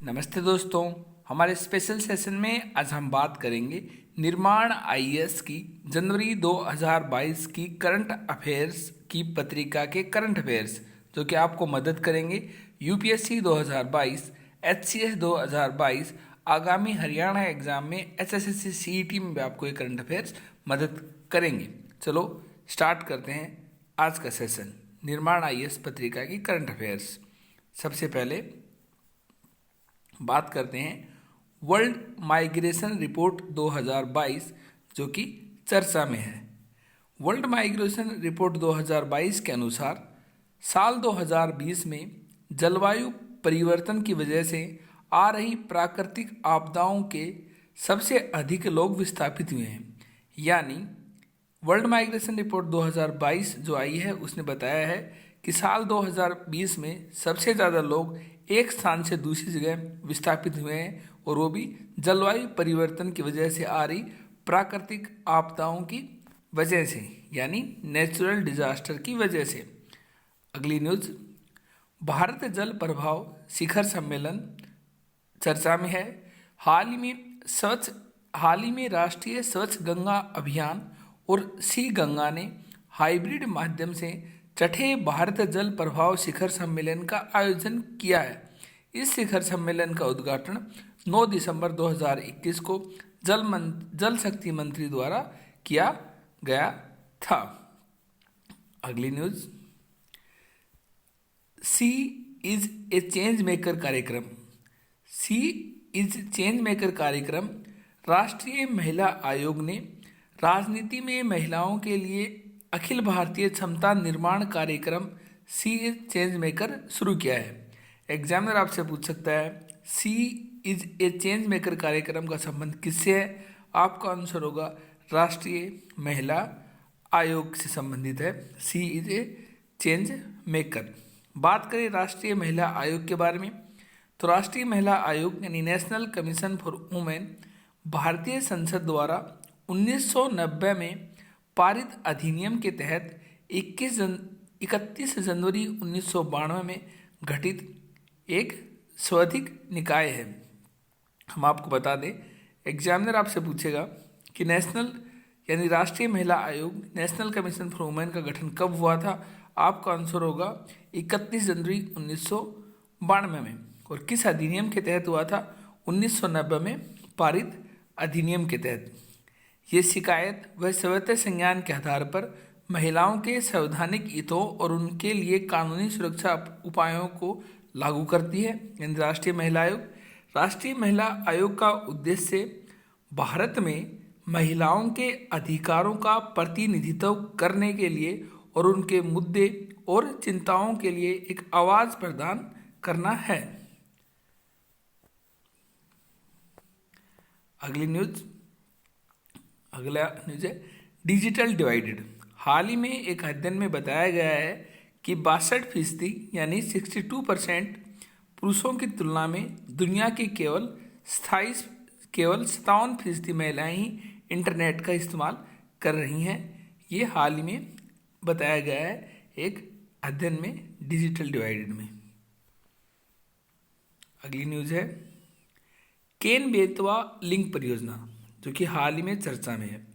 नमस्ते दोस्तों। हमारे स्पेशल सेशन में आज हम बात करेंगे निर्माण आईएएस की जनवरी 2022 की करंट अफेयर्स की पत्रिका के करंट अफेयर्स, जो कि आपको मदद करेंगे यूपीएससी 2022, एचसीएस 2022, आगामी हरियाणा एग्जाम में एचएसएससी सीईटी में भी आपको ये करंट अफेयर्स मदद करेंगे। चलो स्टार्ट करते हैं आज का सेशन, निर्माण आईएएस पत्रिका की करंट अफेयर्स। सबसे पहले बात करते हैं वर्ल्ड माइग्रेशन रिपोर्ट 2022, जो कि चर्चा में है। वर्ल्ड माइग्रेशन रिपोर्ट 2022 के अनुसार साल 2020 में जलवायु परिवर्तन की वजह से आ रही प्राकृतिक आपदाओं के सबसे अधिक लोग विस्थापित हुए हैं। यानी वर्ल्ड माइग्रेशन रिपोर्ट 2022 जो आई है उसने बताया है कि साल 2020 में सबसे ज़्यादा लोग एक स्थान से दूसरी जगह विस्थापित हुए हैं, और वो भी जलवायु परिवर्तन की वजह से आ रही प्राकृतिक आपदाओं की वजह से, यानी नेचुरल डिजास्टर की वजह से। अगली न्यूज़, भारत जल प्रभाव शिखर सम्मेलन चर्चा में है। हाल ही में राष्ट्रीय स्वच्छ गंगा अभियान और सी गंगा ने हाइब्रिड माध्यम से छठे भारत जल प्रभाव शिखर सम्मेलन का आयोजन किया है। इस शिखर सम्मेलन का उद्घाटन 9 दिसंबर 2021 को जल शक्ति मंत्री द्वारा किया गया था। अगली news, she is a change maker कार्यक्रम। सी इज चेंज मेकर कार्यक्रम राष्ट्रीय महिला आयोग ने राजनीति में महिलाओं के लिए अखिल भारतीय क्षमता निर्माण कार्यक्रम सी इज चेंज मेकर शुरू किया है। एग्जामिनर आपसे पूछ सकता है सी इज ए चेंज मेकर कार्यक्रम का संबंध किससे है? आपका आंसर होगा राष्ट्रीय महिला आयोग से संबंधित है। सी इज ए चेंज मेकर। बात करें राष्ट्रीय महिला आयोग के बारे में, तो राष्ट्रीय महिला आयोग यानी नेशनल कमीशन फॉर वुमेन भारतीय संसद द्वारा 1990 में पारित अधिनियम के तहत 31 जनवरी 1992 में गठित एक स्वैच्छिक निकाय है। हम आपको बता दें, एग्जामिनर आपसे पूछेगा कि नेशनल यानी राष्ट्रीय महिला आयोग नेशनल कमीशन फॉर वुमेन का गठन कब हुआ था? आपका आंसर होगा 31 जनवरी 1992 में। और किस अधिनियम के तहत हुआ था? 1990 में पारित अधिनियम के तहत। ये शिकायत व स्वतः संज्ञान के आधार पर महिलाओं के संवैधानिक हितों और उनके लिए कानूनी सुरक्षा उपायों को लागू करती है। यानी राष्ट्रीय महिला आयोग का उद्देश्य भारत में महिलाओं के अधिकारों का प्रतिनिधित्व करने के लिए और उनके मुद्दे और चिंताओं के लिए एक आवाज़ प्रदान करना है। अगला न्यूज है डिजिटल डिवाइडेड। हाल ही में एक अध्ययन में बताया गया है कि 62% यानी 62% पुरुषों की तुलना में दुनिया की केवल 57% महिलाएं ही इंटरनेट का इस्तेमाल कर रही हैं। ये हाल ही में बताया गया है एक अध्ययन में डिजिटल डिवाइडेड में। अगली न्यूज है केन बेतवा लिंक परियोजना, जो कि हाल ही में चर्चा में है।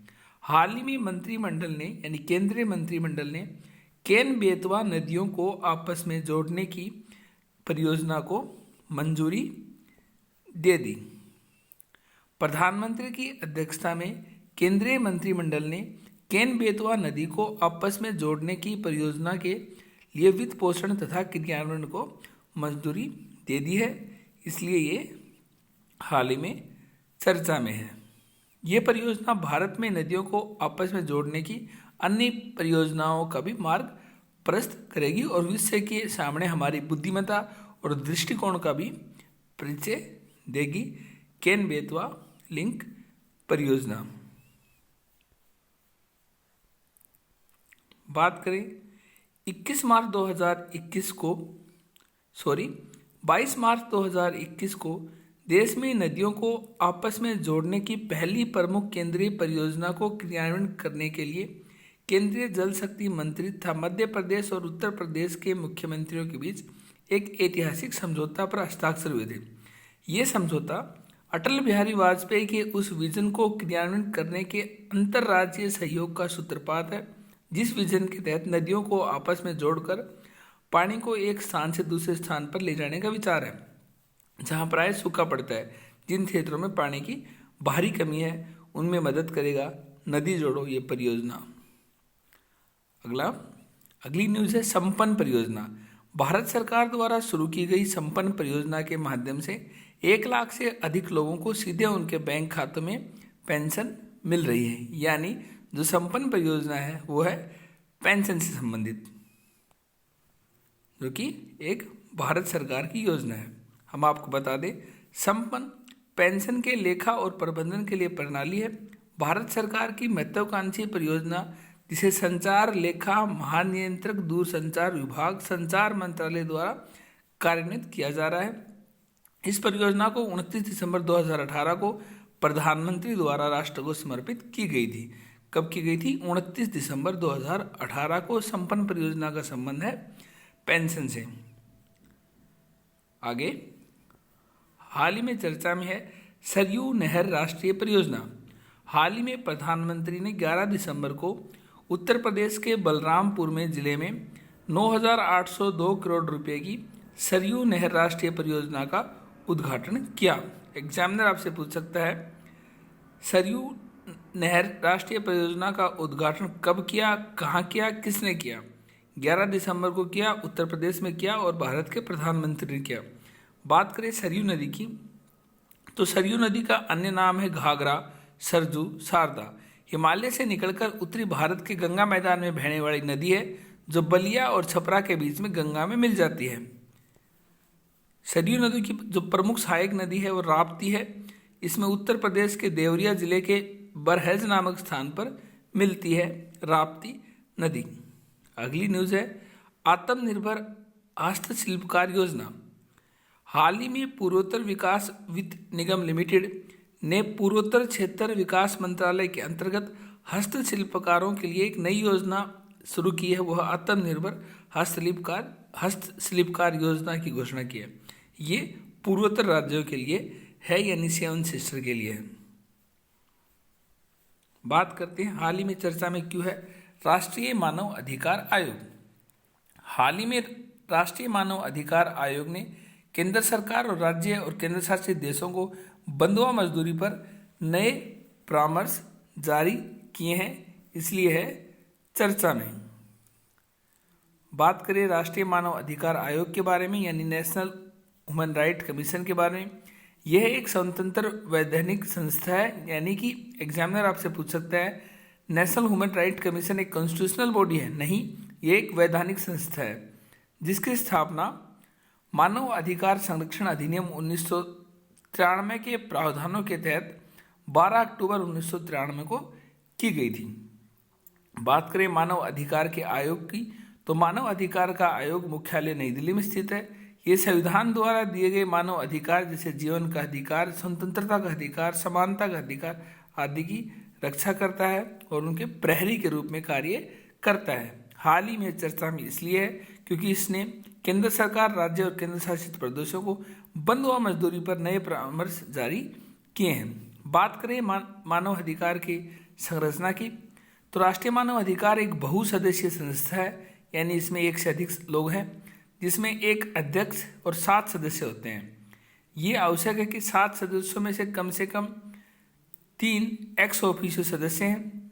हाल ही में मंत्रिमंडल ने यानी केंद्रीय मंत्रिमंडल ने केन बेतवा नदियों को आपस में जोड़ने की परियोजना को मंजूरी दे दी। प्रधानमंत्री की अध्यक्षता में केंद्रीय मंत्रिमंडल ने केन बेतवा नदी को आपस में जोड़ने की परियोजना के लिए वित्त पोषण तथा क्रियान्वयन को मंजूरी दे दी है, इसलिए ये हाल ही में चर्चा में है। ये परियोजना भारत में नदियों को आपस में जोड़ने की अन्य परियोजनाओं का भी मार्ग प्रशस्त करेगी और विश्व के सामने हमारी बुद्धिमत्ता और दृष्टिकोण का भी परिचय देगी। केन बेतवा लिंक परियोजना। बात करें 22 मार्च 2021 को देश में नदियों को आपस में जोड़ने की पहली प्रमुख केंद्रीय परियोजना को क्रियान्वयन करने के लिए केंद्रीय जल शक्ति मंत्री तथा मध्य प्रदेश और उत्तर प्रदेश के मुख्यमंत्रियों के बीच एक ऐतिहासिक समझौता पर हस्ताक्षर हुए थे। ये समझौता अटल बिहारी वाजपेयी के उस विजन को क्रियान्वित करने के अंतर्राज्यीय सहयोग का सूत्रपात है, जिस विजन के तहत नदियों को आपस में जोड़कर पानी को एक स्थान से दूसरे स्थान पर ले जाने का विचार है, जहां प्राय सूखा पड़ता है। जिन क्षेत्रों में पानी की भारी कमी है उनमें मदद करेगा नदी जोड़ो ये परियोजना। अगली न्यूज़ है संपन्न परियोजना। भारत सरकार द्वारा शुरू की गई संपन्न परियोजना के माध्यम से 1 लाख से अधिक लोगों को सीधे उनके बैंक खातों में पेंशन मिल रही है। यानी जो संपन्न परियोजना है वो है पेंशन से संबंधित, जो कि एक भारत सरकार की योजना है। हम आपको बता दें, संपन्न पेंशन के लेखा और प्रबंधन के लिए प्रणाली है भारत सरकार की महत्वाकांक्षी परियोजना, जिसे संचार लेखा महानियंत्रक दूरसंचार विभाग संचार मंत्रालय द्वारा कार्यान्वित किया जा रहा है। इस परियोजना को 29 दिसंबर 2018 को प्रधानमंत्री द्वारा राष्ट्र को समर्पित की गई थी। कब की गई थी? 29 दिसंबर 2018 को। संपन्न परियोजना का संबंध है पेंशन से। आगे हाल ही में चर्चा में है सरयू नहर राष्ट्रीय परियोजना। हाल ही में प्रधानमंत्री ने 11 दिसंबर को उत्तर प्रदेश के बलरामपुर में जिले में 9,802 करोड़ रुपए की सरयू नहर राष्ट्रीय परियोजना का उद्घाटन किया। एग्जामिनर आपसे पूछ सकता है, सरयू नहर राष्ट्रीय परियोजना का उद्घाटन कब किया, कहाँ किया, किसने किया? 11 दिसंबर को किया, उत्तर प्रदेश में किया और भारत के प्रधानमंत्री ने किया। बात करें सरयू नदी की, तो सरयू नदी का अन्य नाम है घाघरा, सरजू, शारदा। हिमालय से निकलकर उत्तरी भारत के गंगा मैदान में बहने वाली नदी है, जो बलिया और छपरा के बीच में गंगा में मिल जाती है। सरयू नदी की जो प्रमुख सहायक नदी है वो राप्ती है। इसमें उत्तर प्रदेश के देवरिया जिले के बरहेज नामक स्थान पर मिलती है राप्ती नदी। अगली न्यूज़ है आत्मनिर्भर हस्तशिल्पकार योजना। हाल ही में पूर्वोत्तर विकास वित्त निगम लिमिटेड ने पूर्वोत्तर क्षेत्र विकास मंत्रालय के अंतर्गत हस्तशिल्पकारों के लिए एक नई योजना शुरू की है। वह आत्मनिर्भर हस्तशिल्पकार योजना की घोषणा की है। ये पूर्वोत्तर राज्यों के लिए है, यानी 7 सिस्टर के लिए है। बात करते हैं हाल ही में चर्चा में क्यों है राष्ट्रीय मानव अधिकार आयोग। हाल ही में राष्ट्रीय मानव अधिकार आयोग ने केंद्र सरकार और राज्य और केंद्र शासित देशों को बंधुआ मजदूरी पर नए परामर्श जारी किए हैं, इसलिए है चर्चा में। बात करें राष्ट्रीय मानव अधिकार आयोग के बारे में, यानी नेशनल ह्यूमन राइट कमीशन के बारे में। यह एक स्वतंत्र वैधानिक संस्था है, यानी कि एग्जामिनर आपसे पूछ सकता है नेशनल ह्यूमन राइट कमीशन एक कॉन्स्टिट्यूशनल बॉडी है? नहीं, ये एक वैधानिक संस्था है जिसकी स्थापना मानव अधिकार संरक्षण अधिनियम 1993 के प्रावधानों के तहत 12 अक्टूबर 1993 को की गई थी। बात करें मानव अधिकार के आयोग की, तो मानव अधिकार का आयोग मुख्यालय नई दिल्ली में स्थित है। ये संविधान द्वारा दिए गए मानव अधिकार जैसे जीवन का अधिकार, स्वतंत्रता का अधिकार, समानता का अधिकार आदि की रक्षा करता है और उनके प्रहरी के रूप में कार्य करता है। हाल ही में चर्चा में इसलिए है क्योंकि इसने केंद्र सरकार, राज्य और केंद्र शासित प्रदेशों को बंधुआ मजदूरी पर नए परामर्श जारी किए हैं। बात करें मानव अधिकार की संरचना की, तो राष्ट्रीय मानव अधिकार एक बहुसदस्यीय संस्था है, यानी इसमें 1 से अधिक लोग हैं, जिसमें एक अध्यक्ष और 7 सदस्य होते हैं। ये आवश्यक है कि 7 सदस्यों में से कम 3 एक्स ऑफिशियो सदस्य हैं।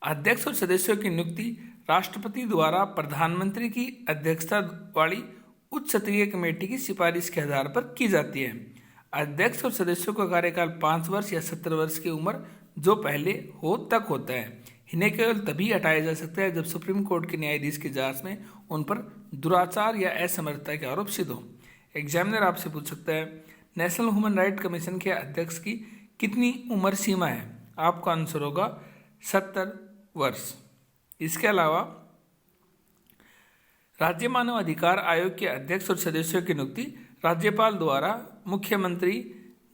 अध्यक्ष और सदस्यों की नियुक्ति राष्ट्रपति द्वारा प्रधानमंत्री की अध्यक्षता वाली उच्च स्तरीय कमेटी की सिफारिश के आधार पर की जाती है। अध्यक्ष और सदस्यों का कार्यकाल 5 वर्ष या 70 वर्ष की उम्र जो पहले हो तक होता है। इन्हें केवल तभी हटाया जा सकता है जब सुप्रीम कोर्ट के न्यायाधीश के जांच में उन पर दुराचार या असमर्थता के आरोप सिद्ध हो। एग्जामिनर आपसे पूछ सकता है नेशनल ह्यूमन राइट कमीशन के अध्यक्ष की कितनी उम्र सीमा है? आपका आंसर होगा 70 वर्ष। इसके अलावा राज्य मानव अधिकार आयोग के अध्यक्ष और सदस्यों की नियुक्ति राज्यपाल द्वारा मुख्यमंत्री,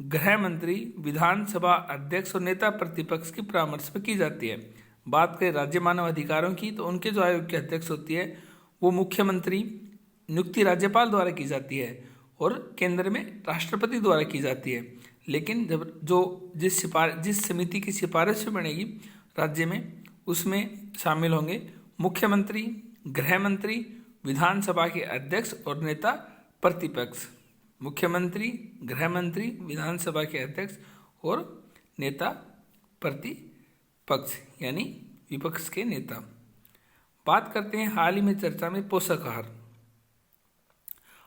गृह मंत्री, विधानसभा अध्यक्ष और नेता प्रतिपक्ष के परामर्श पर की जाती है। बात करें राज्य मानव अधिकारों की, तो उनके जो आयोग के अध्यक्ष होती है वो मुख्यमंत्री, नियुक्ति राज्यपाल द्वारा की जाती है और केंद्र में राष्ट्रपति द्वारा की जाती है। लेकिन जब जिस समिति की सिफारिश बनेगी राज्य में, उसमें शामिल होंगे मुख्यमंत्री, गृह मंत्री, विधानसभा के अध्यक्ष और नेता प्रतिपक्ष। मुख्यमंत्री, गृह मंत्री, विधानसभा के अध्यक्ष और नेता प्रतिपक्ष यानी विपक्ष के नेता। बात करते हैं हाल ही में चर्चा में पोषक आहार।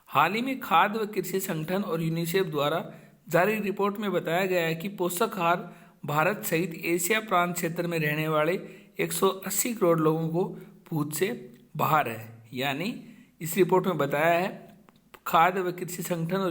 हाल ही में खाद्य व कृषि संगठन और यूनिसेफ द्वारा जारी रिपोर्ट में बताया गया है कि पोषक आहार भारत सहित एशिया प्रांत क्षेत्र में रहने वाले 180 करोड़ लोगों को पहुंच से बाहर है। यानी इस रिपोर्ट में बताया है खाद्य व कृषि संगठन और